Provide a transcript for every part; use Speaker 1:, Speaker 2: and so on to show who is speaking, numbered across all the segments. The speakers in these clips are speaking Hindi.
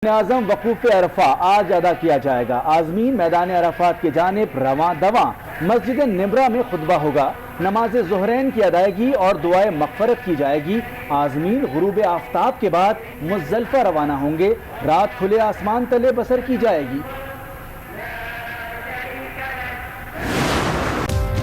Speaker 1: आज़म वकूफ़ अरफा आज अदा किया जाएगा। आज़मीन मैदान अरफात की जानिब रवां दवां मस्जिद निमरा में खुतबा होगा। नमाज ज़ोहरैन की अदायगी और दुआए मग़फ़रत की जाएगी। आज़मीन गुरूब आफ्ताब के बाद मुज़्दलिफ़ा रवाना होंगे। रात खुले आसमान तले बसर की जाएगी।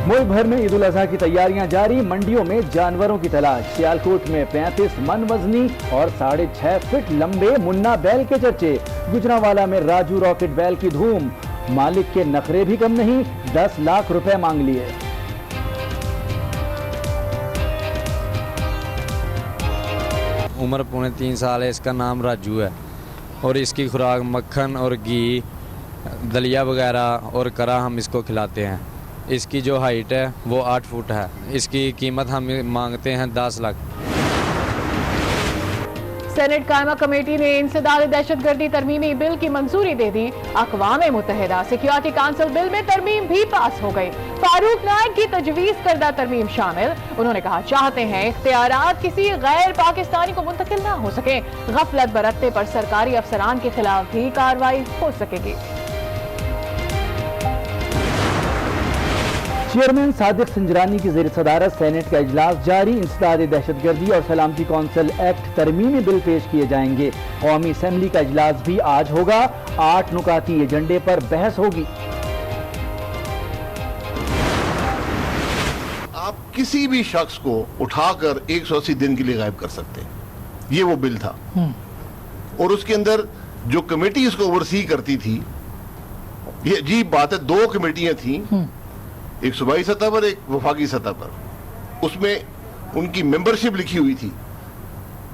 Speaker 1: मुल्क भर में ईद उल अज़हा की तैयारियां जारी। मंडियों में जानवरों की तलाश। सियालकोट में 35 मन वजनी और 6.5 फीट लंबे मुन्ना बैल के चर्चे। गुजरांवाला में राजू रॉकेट बैल की धूम। मालिक के नखरे भी कम नहीं, 10 लाख रुपए मांग लिए।
Speaker 2: उम्र पौने 3 साल है। इसका नाम राजू है और इसकी खुराक मक्खन और घी, दलिया वगैरह और करा हम इसको खिलाते हैं। इसकी जो हाइट है वो 8 फुट है। इसकी कीमत हम मांगते हैं 10 लाख।
Speaker 3: सेनेट कायमा कमेटी ने इंसदाद दहशतगर्दी तरमीमी बिल की मंजूरी दे दी। अक़वाम मुत्तहिदा सिक्योरिटी काउंसिल बिल में तरमीम भी पास हो गई। फारूक नाइक की तजवीज़ करदा तरमीम शामिल। उन्होंने कहा चाहते हैं इख्तियारात किसी गैर पाकिस्तानी को मुंतकिल ना हो सके। गफलत बरतने पर सरकारी अफसरान के खिलाफ भी कार्रवाई हो सकेगी।
Speaker 1: चेयरमैन सादिक संजरानी की ज़ेर सदारत सेनेट का इजलास जारी। इंसदाद दहशतगर्दी और सलामती कौंसिल एक्ट तरमीमी बिल पेश किए जाएंगे। कौमी असम्बली का इजलास भी आज होगा। 8 नुकाती एजेंडे पर बहस होगी।
Speaker 4: आप किसी भी शख्स को उठाकर 180 दिन के लिए गायब कर सकते हैं। ये वो बिल था और उसके अंदर जो कमेटी इसको ओवरसी करती थी, ये अजीब बात है, 2 कमेटियां थी, एक सूबाई सतह पर, एक वफाकी सतह पर। उसमें उनकी मेंबरशिप लिखी हुई थी।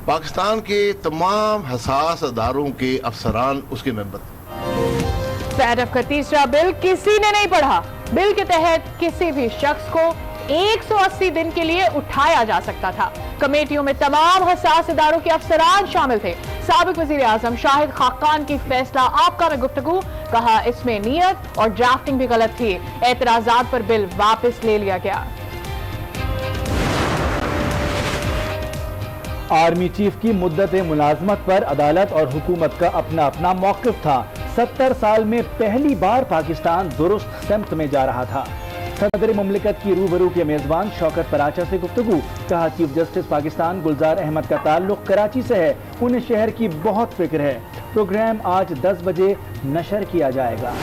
Speaker 4: पाकिस्तान के तमाम हसास अदारों के अफसरान उसके मेंबर थे।
Speaker 3: पैरफ का तीसरा बिल किसी ने नहीं पढ़ा। बिल के तहत किसी भी शख्स को 180 दिन के लिए उठाया जा सकता था। कमेटियों में तमाम हसास इदारों के अफसरान शामिल थे। साबिक वजीर आजम शाहिद खाकान की फैसला आपका में गुफ्तगू, कहा इसमें नियत और ड्राफ्टिंग भी गलत थी। एतराजात पर बिल वापस ले लिया गया।
Speaker 1: आर्मी चीफ की मुद्दत मुलाजमत पर अदालत और हुकूमत का अपना अपना मौक़िफ था। 70 साल में पहली बार पाकिस्तान दुरुस्त समत में जा रहा था। सदर मुमलिकत की रूबरू के मेजबान शौकत पराचा से गुफ्तगू, कहा चीफ जस्टिस पाकिस्तान गुलजार अहमद का ताल्लुक कराची से है, उन्हें शहर की बहुत फिक्र है। प्रोग्राम आज 10 बजे नशर किया जाएगा।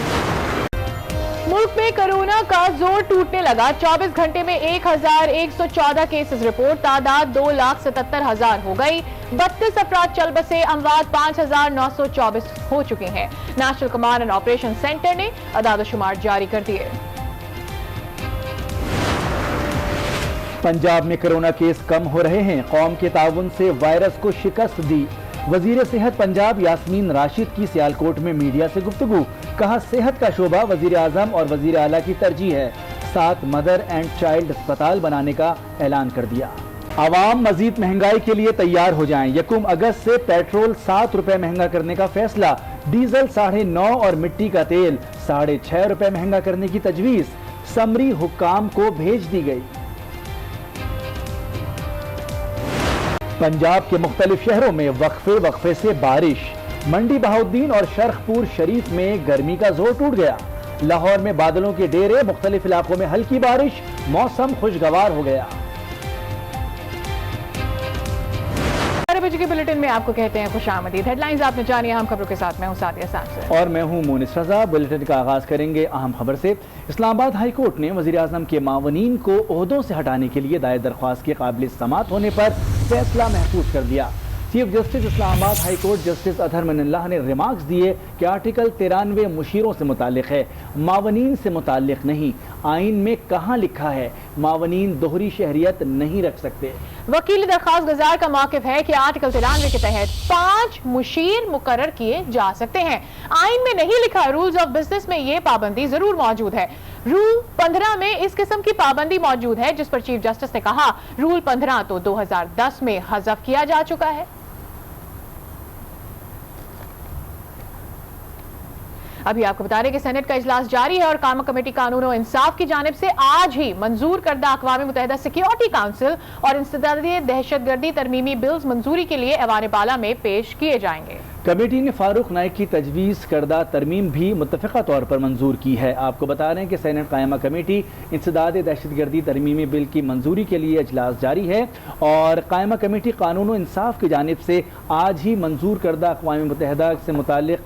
Speaker 3: मुल्क में कोरोना का जोर टूटने लगा। 24 घंटे में 1114 केसेस रिपोर्ट। तादाद 2,77,000 हो गई। 32 अफराद चल बसे। अमवात 5,924 हो चुके हैं। National command and operation centre ने अदाद-ओ-शुमार जारी कर दिए।
Speaker 1: पंजाब में कोरोना केस कम हो रहे हैं। कौम के ताउन से वायरस को शिकस्त दी। वजीर सेहत पंजाब यास्मीन राशिद की सियालकोट में मीडिया से गुफ्तगू, कहा सेहत का शोबा वजीर आजम और वजीर आला की तरजीह है। 7 मदर एंड चाइल्ड अस्पताल बनाने का ऐलान कर दिया। आवाम मजीद महंगाई के लिए तैयार हो जाएं। 1 अगस्त से पेट्रोल 7 रुपए महंगा करने का फैसला। डीजल 9.5 और मिट्टी का तेल 6.5 रुपए महंगा करने की तजवीज समरी हुक्काम को भेज दी गई। पंजाब के मुख्तलिफ शहरों में वक्फे से बारिश। मंडी बहाउद्दीन और शरखपुर शरीफ में गर्मी का जोर टूट गया। लाहौर में बादलों के डेरे, मुख्तलिफ इलाकों में हल्की बारिश। मौसम खुशगवार हो गया।
Speaker 3: 12 बजे के बुलेटिन में आपको कहते हैं खुशामदीद। हेडलाइंस आपने जानी, हम खबरों के साथ मैं हूं सादिया सांसद
Speaker 1: और मैं हूं मोनिस रजा। बुलेटिन का आगाज करेंगे अहम खबर से। इस्लामाबाद हाई कोर्ट ने वजीर आजम के मावनीन को ओहदों से हटाने के लिए दायर दरख्वास्त के काबिल समात होने पर फैसला महफूज कर दिया। Chief justice Islamabad high court justice Athar Minallah ने रिमार्क्स दिए कि आर्टिकल 93 मुशीरों से मुतालिक है, मावनीन से मुतालिक नहीं। आइन में कहाँ लिखा है मावनीन दोहरी शहरियत नहीं रख सकते।
Speaker 3: वकील दरखास्त गुजार का मौक़िफ़ है कि आर्टिकल 93 के तहत 5 मुशीर मुकर्रर किए जा सकते हैं। आइन में नहीं लिखा। रूल्स ऑफ बिजनेस में ये पाबंदी जरूर मौजूद है। रूल 15 में इस किस्म की पाबंदी मौजूद है, जिस पर चीफ जस्टिस ने कहा रूल 15 तो 2010 में हज़फ किया जा चुका है। अभी आपको बता रहे कि सेनेट का इजलास जारी है और कायमा कमेटी कानून और इंसाफ की जानिब से आज ही मंजूर करदा अक़वाम मुत्तहिदा सिक्योरिटी काउंसिल और इंसदादी दहशतगर्दी तरमीमी बिल्स मंजूरी के लिए ऐवान बाला में पेश किए जाएंगे।
Speaker 1: कमेटी ने फारूक नाइक की तजवीज़ करदा तरमीम भी मुत्तफ़िक़ा तौर पर मंजूर की है। आपको बता रहे हैं कि सेनेट कायमा कमेटी इंसदाद दहशतगर्दी तरमीमी बिल की मंजूरी के लिए इजलास जारी है और कायमा कमेटी कानून व इंसाफ की जानिब से आज ही मंजूर करदा अक़वाम मुत्तहिदा से मुतालिक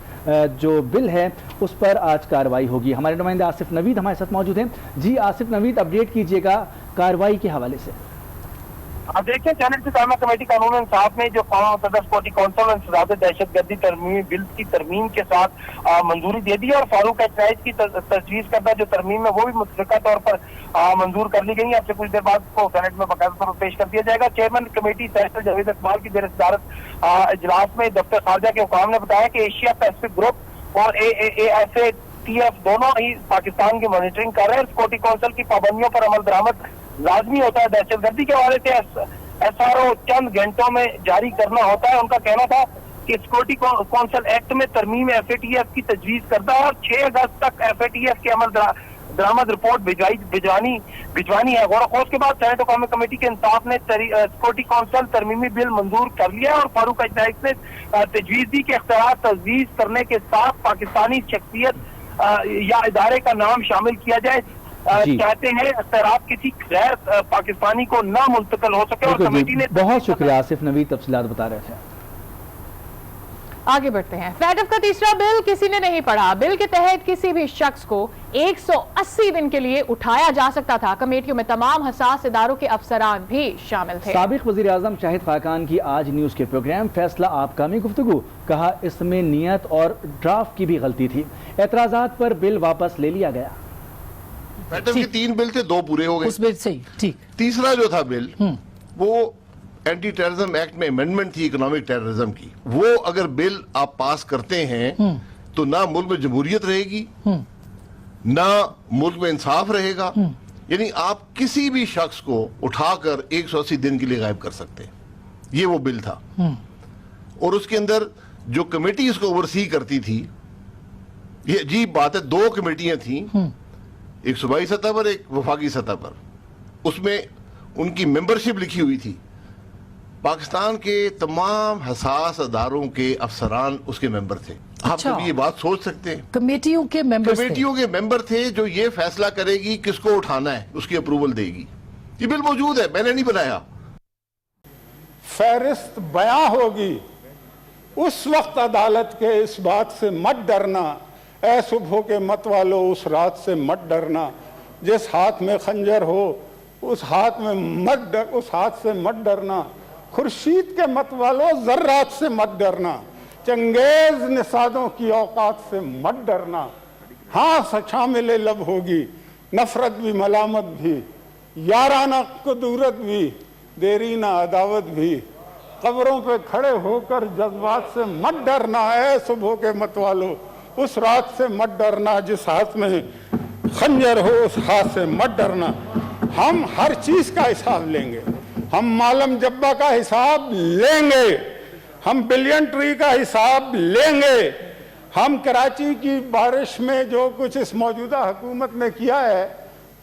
Speaker 1: जो बिल है उस पर आज कार्रवाई होगी। हमारे नुमाइंदे आसिफ नवीद हमारे साथ मौजूद हैं। जी आसिफ नवीद, अपडेट कीजिएगा कार्रवाई के हवाले से।
Speaker 5: अब देखिए, सेनेट की कायमा कमेटी कानून इंसाफ में जो कौम मुतहदा सिक्योरिटी कौंसिल और इंसदाद दहशतगर्दी तरमीमी बिल की तरमीम के साथ मंजूरी दे दी है और फारूक नाइक की तजवीज़ करदा जो तरमीम है वो भी मुतफ़िक़ा तौर पर मंजूर कर ली गई है। आपसे कुछ देर बाद को सेनेट में बाकायदा तौर पर पेश कर दिया जाएगा। चेयरमैन कमेटी फैसल जावेद इकबाल की जेर सदारत इजलास में दफ्तर खारजा के हुकाम ने बताया कि एशिया पैसिफिक ग्रुप और AAAFATF दोनों ही पाकिस्तान की मॉनिटरिंग कर रहे हैं। सिक्योरिटी कौंसिल की पाबंदियों पर अमल दरामद लाजमी होता है। दहशतगर्दी के हवाले से SRO चंद घंटों में जारी करना होता है। उनका कहना था कि सिक्योरिटी कौंसिल एक्ट में तरमीम FATF की तजवीज़ करता है और 6 अगस्त तक FATF के अमल दरामद रिपोर्ट भिजवानी है। गौर खोज के बाद सेनेट कौमी कमेटी के इंसाफ ने सिक्योरिटी कौंसिल तरमीमी बिल मंजूर कर लिया और फारूक नाइक ने तजवीज़ दी कि इख्तियार तजवीज़ करने के साथ पाकिस्तानी शख्सियत या इदारे का नाम शामिल किया जाए। चाहते हैं इख्तियार किसी गैर पाकिस्तानी को ना मुंतकिल हो सके और कमेटी ने।
Speaker 1: बहुत शुक्रिया आसिफ नवीद, तफसीलात बता रहे थे।
Speaker 3: आगे बढ़ते हैं। फैटफ का तीसरा बिल किसी ने नहीं पढ़ा। बिल के तहत किसी भी शख्स को 180 दिन के लिए उठाया जा सकता था। कमेटियों में तमाम हसास इदारों के अफसरान भी शामिल थे।
Speaker 1: साबिक वज़ीर आज़म शाहिद खाकान की आज न्यूज़ के प्रोग्राम फैसला आपका में गुफ्तगू, कहा इसमें नियत और ड्राफ्ट की भी गलती थी। एतराज़ात पर बिल वापस ले लिया गया।
Speaker 4: फैटफ के 3 बिल थे, 2 पूरे हो गए।
Speaker 6: उस बिल सही ठीक।
Speaker 4: तीसरा जो था बिल वो एंटी टेररिज्म एक्ट में अमेंडमेंट थी इकोनॉमिक टेररिज्म की। वो अगर बिल आप पास करते हैं तो ना मुल्क में जमहूरियत रहेगी ना मुल्क में इंसाफ रहेगा। यानी आप किसी भी शख्स को उठाकर 180 दिन के लिए गायब कर सकते हैं। ये वो बिल था और उसके अंदर जो कमेटी इसको ओवरसी करती थी, ये अजीब बात है, 2 कमेटियां थी, एक सूबाई सतह पर एक वफाकी सतह पर। उसमें उनकी मेंबरशिप लिखी हुई थी। पाकिस्तान के तमाम हसास अदारों के अफसरान उसके मेंबर थे। आप कभी ये बात सोच सकते हैं?
Speaker 6: कमेटियों के
Speaker 4: मेंबर थे जो ये फैसला करेगी किसको उठाना है, उसकी अप्रूवल देगी। ये बिल मौजूद है, मैंने नहीं बनाया।
Speaker 7: फहरिस्त बयां होगी उस वक्त अदालत के इस बात से मत डरना, ऐ सुबह के मत वालो उस रात से मत डरना, जिस हाथ में खंजर हो उस हाथ से मत डरना, खुर्शीद के मत वालो जर्रात से मत डरना, चंगेज निसादों की औकात से मत डरना। हाँ शामिल लब होगी नफरत भी मलामत भी, याराना कुदूरत भी देरीना अदावत भी, कब्रों पे खड़े होकर जज्बात से मत डरना, ऐ सुबह के मत वालो उस रात से मत डरना, जिस हाथ में खंजर हो उस हाथ से मत डरना। हम हर चीज का हिसाब लेंगे, हम मालम जब्बा का हिसाब लेंगे, हम बिलियन ट्री का हिसाब लेंगे, हम कराची की बारिश में जो कुछ इस मौजूदा हुकूमत ने किया है,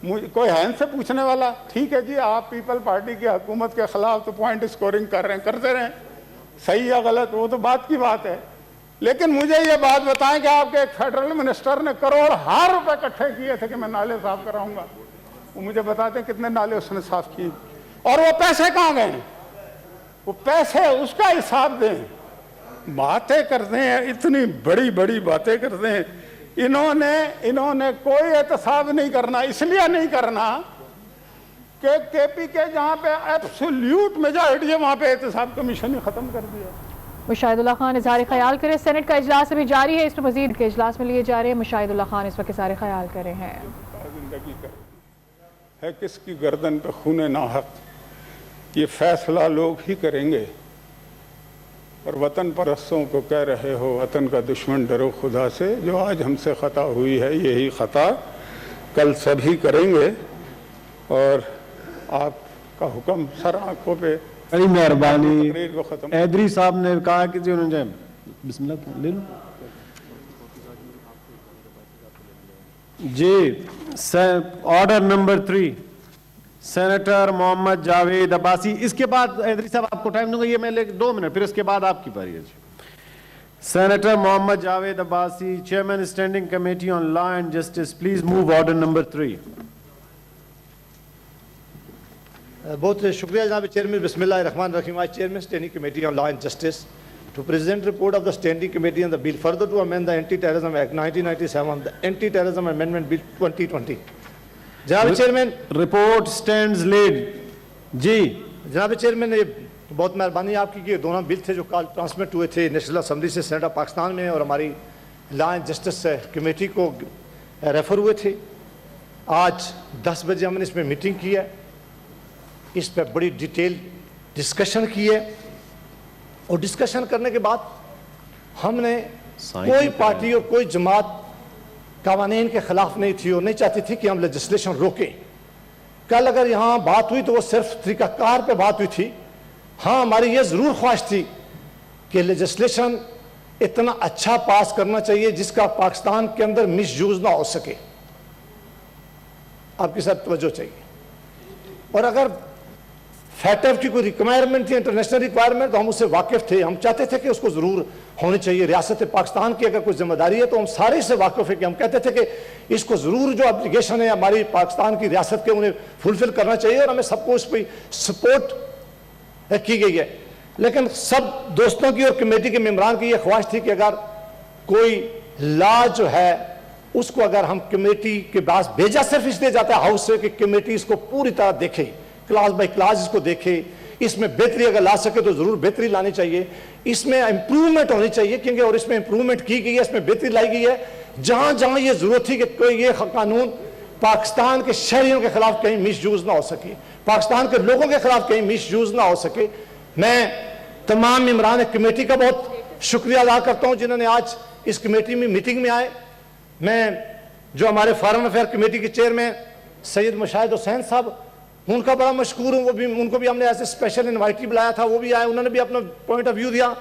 Speaker 7: कोई है इनसे पूछने वाला? ठीक है जी, आप पीपल पार्टी की हुकूमत के खिलाफ तो पॉइंट स्कोरिंग कर रहे हैं, करते रहें, सही या गलत वो तो बात की बात है। लेकिन मुझे ये बात बताएं कि आपके एक फेडरल मिनिस्टर ने करोड़ रुपए इकट्ठे किए थे कि मैं नाले साफ कराऊंगा। वो मुझे बताते हैं कितने नाले उसने साफ किए और वो पैसे कहाँ गए? वो पैसे उसका हिसाब दें। बातें करते हैं, इतनी बड़ी बड़ी बातें करते हैं। इन्होंने कोई एहतसाब नहीं करना, इसलिए नहीं करना कि KPK जहाँ पे एब्सोल्यूट मेजॉरिटी है वहाँ पे एहतसाब कमीशन ही खत्म कर दिया।
Speaker 3: मुशाहिदुल्लाह खान इज़हार ख्याल करें। सेनेट का इजलास अभी जारी है, इस पर मजीद के इजलास में लिए जा रहे हैं। मुशाहिदुल्लाह खान इस वक्त इज़हार ख्याल करें हैं।
Speaker 7: जिंदगी है किसकी गर्दन पे खूने नाहक, ये फैसला लोग ही करेंगे। और वतन परस्तों को कह रहे हो वतन का दुश्मन डरो खुदा से, जो आज हमसे ख़ता हुई है यही ख़ता कल सभी करेंगे। और आपका हुक्म सर आंखों पे।
Speaker 8: बड़ी मेहरबानी। हैदरी साहब ने कहा कि जी उन्होंने बिस्मिल्लाह ले लो जी। Order number 3 senator Mohammad Javed Abbasi. इसके बाद हैदरी साहब आपको टाइम दूंगा, ये मैं 2 मिनट, फिर इसके बाद आपकी पारी है जी। Senator Mohammad Javed Abbasi, Chairman Standing Committee on Law and Justice, please move order number 3.
Speaker 6: बहुत शुक्रिया जनाब चेयरमैन बिस्मिल्लाहिर्रहमानिर्रहीम I chairman standing committee on law and justice to present report of the standing committee on the bill further to amend the anti terrorism act 1997 the anti terrorism amendment bill 2020 जनाब चेयरमैन
Speaker 8: Report stands laid. जी
Speaker 6: जनाब चेयरमैन ये बहुत मेहरबानी आपकी कि दोनों बिल थे जो कल ट्रांसमिट हुए थे नेशनल असम्बली से सेनेट ऑफ पाकिस्तान में और हमारी लॉ एंड जस्टिस कमेटी को रेफर हुए थे। आज 10 बजे हमने इसमें मीटिंग की है, इस पर बड़ी डिटेल डिस्कशन की है और डिस्कशन करने के बाद हमने कोई पार्टी और कोई जमात कानून के खिलाफ नहीं थी और नहीं चाहती थी कि हम लेजिस्लेशन रोकें। कल अगर यहाँ बात हुई तो वो सिर्फ तरीकाकार पे बात हुई थी। हाँ, हमारी ये ज़रूर ख्वाहिश थी कि लेजिस्लेशन इतना अच्छा पास करना चाहिए जिसका पाकिस्तान के अंदर मिसयूज ना हो सके। आपकी सब तवज्जो चाहिए। और अगर फैटफ की कोई रिक्वायरमेंट थी, इंटरनेशनल रिक्वायरमेंट, तो हम उससे वाकिफ थे। हम चाहते थे कि उसको ज़रूर होनी चाहिए। रियासत पाकिस्तान की अगर कोई जिम्मेदारी है तो हम सारे इससे वाकिफ है कि हम कहते थे कि इसको ज़रूर जो एप्लीकेशन है हमारी पाकिस्तान की रियासत के उन्हें फुलफिल करना चाहिए और हमें सबको उस पर सपोर्ट की गई है। लेकिन सब दोस्तों की और कमेटी के मेंबरान की यह ख्वाहिश थी कि अगर कोई लॉ जो है उसको अगर हम कमेटी के पास भेजा सिर्फ इसलिए जाता है हाउस से कि कमेटी इसको पूरी तरह देखे, क्लास बाय क्लास इसको देखे, इसमें बेहतरी अगर ला सके तो जरूर बेहतरी लानी चाहिए, इसमें इंप्रूवमेंट होनी चाहिए क्योंकि और इसमें इंप्रूवमेंट की गई है, इसमें बेहतरी लाई गई है। जहां जहां ये जरूरत थी कि कोई ये कानून पाकिस्तान के शहरियों के खिलाफ कहीं मिसयूज ना हो सके, पाकिस्तान के लोगों के खिलाफ कहीं मिसयूज ना हो सके। मैं तमाम मेंबरान कमेटी का बहुत शुक्रिया अदा करता हूं जिन्होंने आज इस कमेटी में मीटिंग में आए। मैं जो हमारे फॉरेन अफेयर कमेटी के चेयरमैन सैयद मुशाहिद हुसैन साहब, उनका बड़ा मशकूर हूँ। उनको भी हमने ऐसे स्पेशल इन्वाइटी बुलाया था, वो भी आए, उन्होंने भी अपना पॉइंट ऑफ व्यू दिया।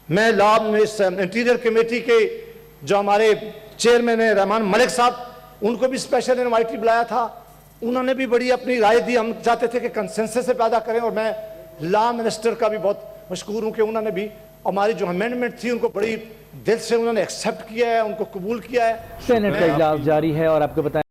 Speaker 6: मैं लॉ में इंटीरियर कमेटी के जो हमारे चेयरमैन है रहमान मलिक साहब, उनको भी स्पेशल इन्वाइटी बुलाया था, उन्होंने भी बड़ी अपनी राय दी। हम चाहते थे कि कंसेंसस से पैदा करें और मैं लॉ मिनिस्टर का भी बहुत मशकूर हूँ कि उन्होंने भी हमारी जो अमेंडमेंट थी उनको बड़ी दिल से उन्होंने एक्सेप्ट किया है, उनको कबूल किया है।
Speaker 1: सेनेट का इजलास जारी है और आपको बताएं